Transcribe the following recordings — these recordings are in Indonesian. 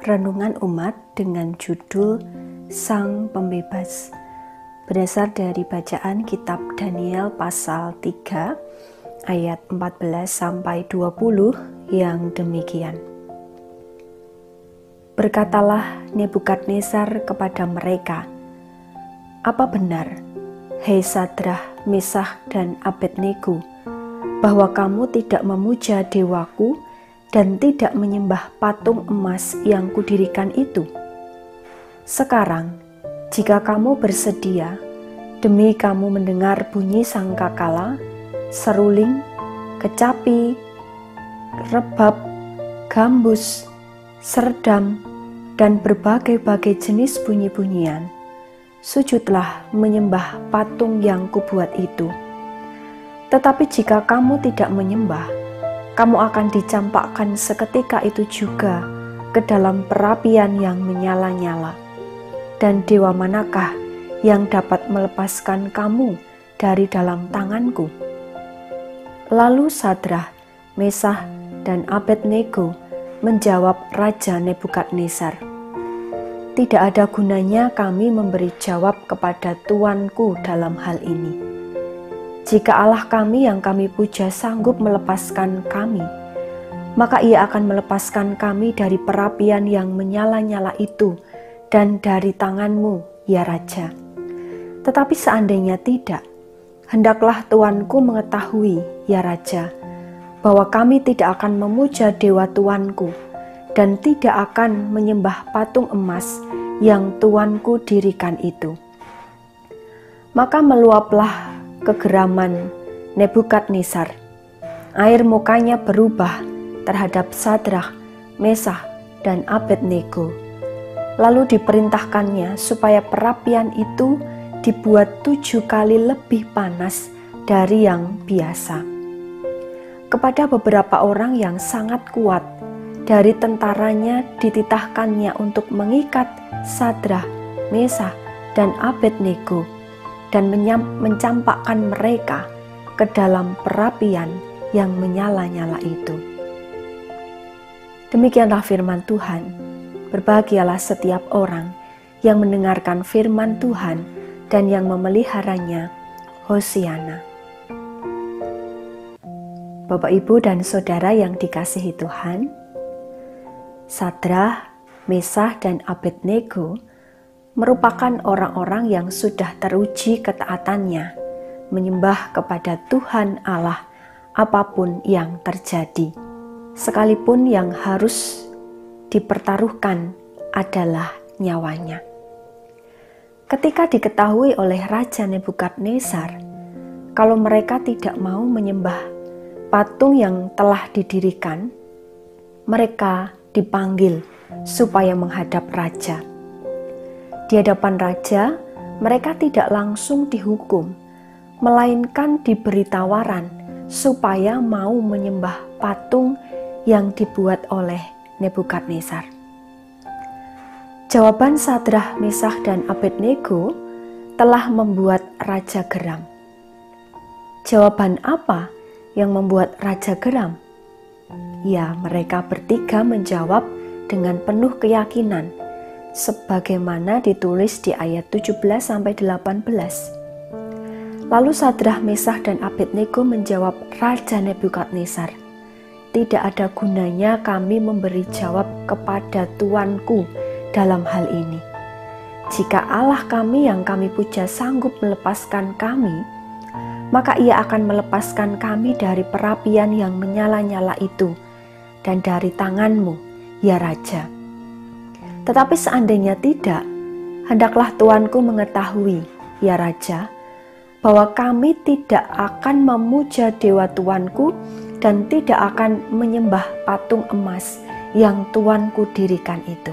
Renungan Umat dengan judul Sang Pembebas, berdasar dari bacaan kitab Daniel pasal 3 ayat 14-20 yang demikian. Berkatalah Nebukadnezar kepada mereka, "Apa benar, hei Sadrah, Mesakh, dan Abednego, bahwa kamu tidak memuja dewaku dan tidak menyembah patung emas yang kudirikan itu? Sekarang, jika kamu bersedia, demi kamu mendengar bunyi sangkakala, seruling, kecapi, rebab, gambus, serdam, dan berbagai-bagai jenis bunyi-bunyian, sujudlah menyembah patung yang kubuat itu. Tetapi jika kamu tidak menyembah, kamu akan dicampakkan seketika itu juga ke dalam perapian yang menyala-nyala. Dan dewa manakah yang dapat melepaskan kamu dari dalam tanganku?" Lalu Sadrah, Mesakh, dan Abednego menjawab Raja Nebukadnezar, "Tidak ada gunanya kami memberi jawab kepada tuanku dalam hal ini. Jika Allah kami yang kami puja sanggup melepaskan kami, maka Ia akan melepaskan kami dari perapian yang menyala-nyala itu dan dari tanganmu, ya Raja. Tetapi seandainya tidak, hendaklah tuanku mengetahui, ya Raja, bahwa kami tidak akan memuja dewa tuanku dan tidak akan menyembah patung emas yang tuanku dirikan itu." Maka meluaplah kegeraman Nebukadnezar. Air mukanya berubah terhadap Sadrah, Mesakh, dan Abednego. Lalu diperintahkannya supaya perapian itu dibuat 7 kali lebih panas dari yang biasa. Kepada beberapa orang yang sangat kuat dari tentaranya dititahkannya untuk mengikat Sadrah, Mesakh, dan Abednego dan mencampakkan mereka ke dalam perapian yang menyala-nyala itu. Demikianlah firman Tuhan. Berbahagialah setiap orang yang mendengarkan firman Tuhan dan yang memeliharanya. Hosiana. Bapak, Ibu, dan Saudara yang dikasihi Tuhan, Sadrah, Mesakh, dan Abednego merupakan orang-orang yang sudah teruji ketaatannya, menyembah kepada Tuhan Allah apapun yang terjadi, sekalipun yang harus dipertaruhkan adalah nyawanya. Ketika diketahui oleh Raja Nebukadnezar kalau mereka tidak mau menyembah patung yang telah didirikan, mereka dipanggil supaya menghadap raja. Di hadapan raja, mereka tidak langsung dihukum, melainkan diberi tawaran supaya mau menyembah patung yang dibuat oleh Nebukadnezar. Jawaban Sadrah, Mesakh, dan Abednego telah membuat raja geram. Jawaban apa yang membuat raja geram? Ya, mereka bertiga menjawab dengan penuh keyakinan, sebagaimana ditulis di ayat 17-18. Lalu Sadrah, Mesakh, dan Abednego menjawab Raja Nebukadnezar, "Tidak ada gunanya kami memberi jawab kepada tuanku dalam hal ini. Jika Allah kami yang kami puja sanggup melepaskan kami, maka Ia akan melepaskan kami dari perapian yang menyala-nyala itu dan dari tanganmu, ya Raja. Tetapi seandainya tidak, hendaklah tuanku mengetahui, ya Raja, bahwa kami tidak akan memuja dewa tuanku dan tidak akan menyembah patung emas yang tuanku dirikan itu."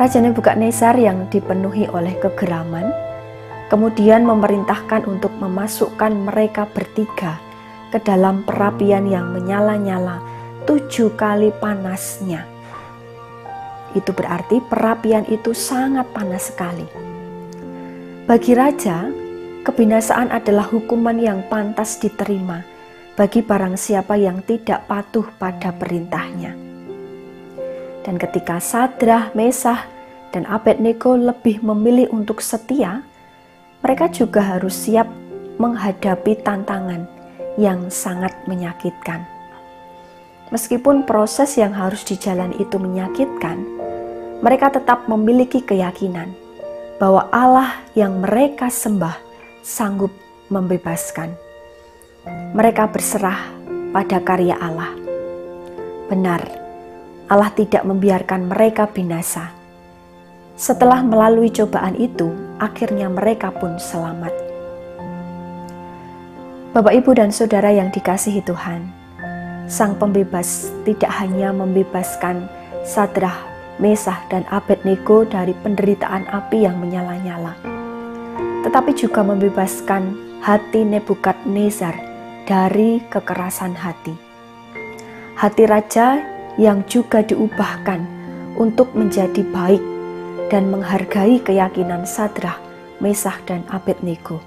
Raja Nebukadnezar yang dipenuhi oleh kegeraman, kemudian memerintahkan untuk memasukkan mereka bertiga ke dalam perapian yang menyala-nyala 7 kali panasnya. Itu berarti perapian itu sangat panas sekali. Bagi raja, kebinasaan adalah hukuman yang pantas diterima bagi barang siapa yang tidak patuh pada perintahnya. Dan ketika Sadrah, Mesah, dan Abednego lebih memilih untuk setia, mereka juga harus siap menghadapi tantangan yang sangat menyakitkan. Meskipun proses yang harus dijalani itu menyakitkan, mereka tetap memiliki keyakinan bahwa Allah yang mereka sembah sanggup membebaskan. Mereka berserah pada karya Allah. Benar, Allah tidak membiarkan mereka binasa. Setelah melalui cobaan itu, akhirnya mereka pun selamat. Bapak, Ibu, dan Saudara yang dikasihi Tuhan, Sang Pembebas tidak hanya membebaskan Sadrah, Mesah, dan Abednego dari penderitaan api yang menyala-nyala, tetapi juga membebaskan hati Nebukadnezar dari kekerasan hati. Hati raja yang juga diubahkan untuk menjadi baik dan menghargai keyakinan Sadrah, Mesah, dan Abednego.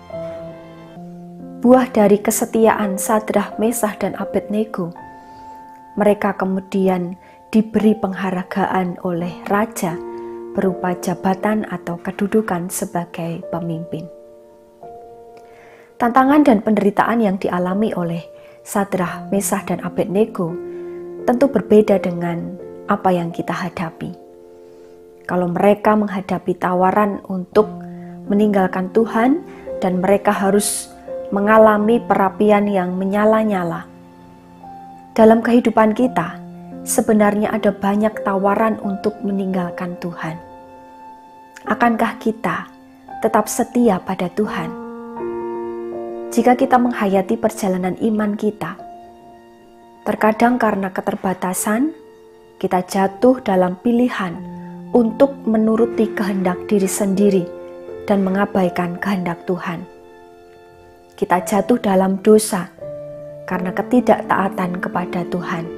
Buah dari kesetiaan Sadrah, Mesah, dan Abednego, mereka kemudian diberi penghargaan oleh raja berupa jabatan atau kedudukan sebagai pemimpin. Tantangan dan penderitaan yang dialami oleh Sadrah, Mesah, dan Abednego tentu berbeda dengan apa yang kita hadapi. Kalau mereka menghadapi tawaran untuk meninggalkan Tuhan dan mereka harus mengalami perapian yang menyala-nyala. Dalam kehidupan kita, sebenarnya ada banyak tawaran untuk meninggalkan Tuhan. Akankah kita tetap setia pada Tuhan? Jika kita menghayati perjalanan iman kita, terkadang karena keterbatasan, kita jatuh dalam pilihan untuk menuruti kehendak diri sendiri dan mengabaikan kehendak Tuhan. Kita jatuh dalam dosa karena ketidaktaatan kepada Tuhan.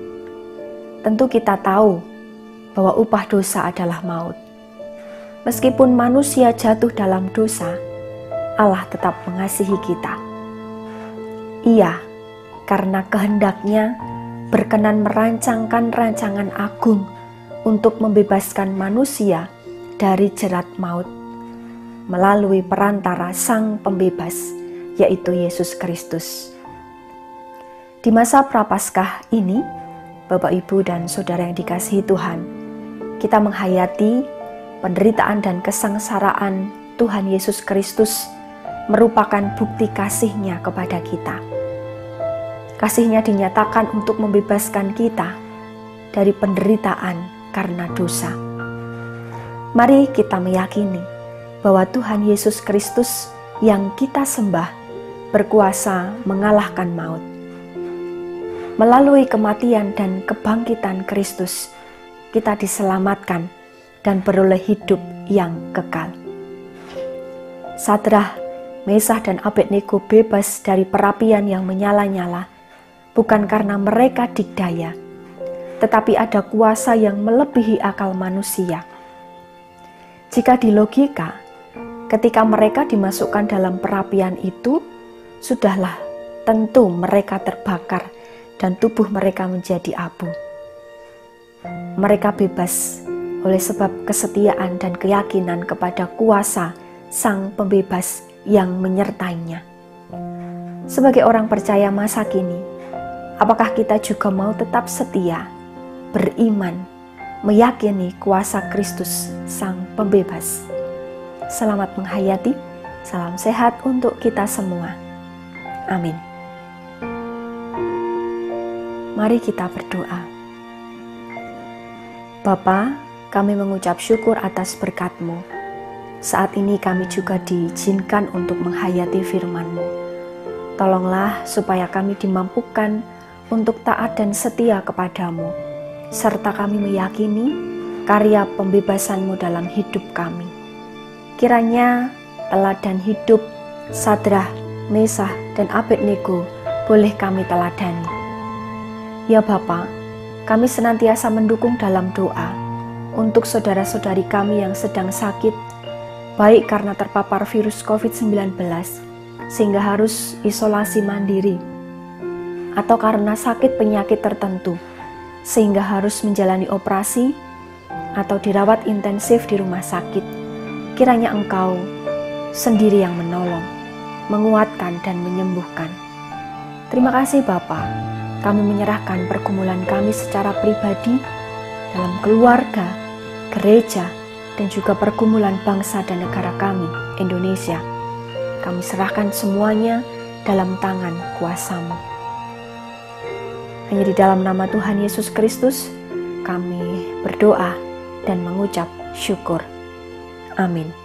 Tentu kita tahu bahwa upah dosa adalah maut. Meskipun manusia jatuh dalam dosa, Allah tetap mengasihi kita. Ia, karena kehendaknya, berkenan merancangkan rancangan agung untuk membebaskan manusia dari jerat maut melalui perantara Sang Pembebas, yaitu Yesus Kristus. Di masa Prapaskah ini, Bapak, Ibu, dan Saudara yang dikasihi Tuhan, kita menghayati penderitaan dan kesengsaraan Tuhan Yesus Kristus merupakan bukti kasih-Nya kepada kita. Kasih-Nya dinyatakan untuk membebaskan kita dari penderitaan karena dosa. Mari kita meyakini bahwa Tuhan Yesus Kristus yang kita sembah berkuasa mengalahkan maut. Melalui kematian dan kebangkitan Kristus, kita diselamatkan dan beroleh hidup yang kekal. Sadrah, Mesah, dan Abednego bebas dari perapian yang menyala-nyala, bukan karena mereka dikdaya, tetapi ada kuasa yang melebihi akal manusia. Jika di logika, ketika mereka dimasukkan dalam perapian itu, sudahlah tentu mereka terbakar dan tubuh mereka menjadi abu. Mereka bebas oleh sebab kesetiaan dan keyakinan kepada kuasa Sang Pembebas yang menyertainya. Sebagai orang percaya masa kini, apakah kita juga mau tetap setia, beriman, meyakini kuasa Kristus Sang Pembebas? Selamat menghayati, salam sehat untuk kita semua. Amin. Mari kita berdoa. Bapa, kami mengucap syukur atas berkat-Mu. Saat ini kami juga diizinkan untuk menghayati firman-Mu. Tolonglah supaya kami dimampukan untuk taat dan setia kepadamu, serta kami meyakini karya pembebasan-Mu dalam hidup kami. Kiranya teladan hidup Sadrah, Mesah, dan Abednego boleh kami teladani. Ya Bapa, kami senantiasa mendukung dalam doa untuk saudara-saudari kami yang sedang sakit, baik karena terpapar virus COVID-19 sehingga harus isolasi mandiri, atau karena sakit penyakit tertentu sehingga harus menjalani operasi, atau dirawat intensif di rumah sakit, kiranya Engkau sendiri yang menolong, menguatkan dan menyembuhkan. Terima kasih Bapa, kami menyerahkan pergumulan kami secara pribadi, dalam keluarga, gereja, dan juga pergumulan bangsa dan negara kami, Indonesia. Kami serahkan semuanya dalam tangan kuasa-Mu. Hanya di dalam nama Tuhan Yesus Kristus, kami berdoa dan mengucap syukur. Amin.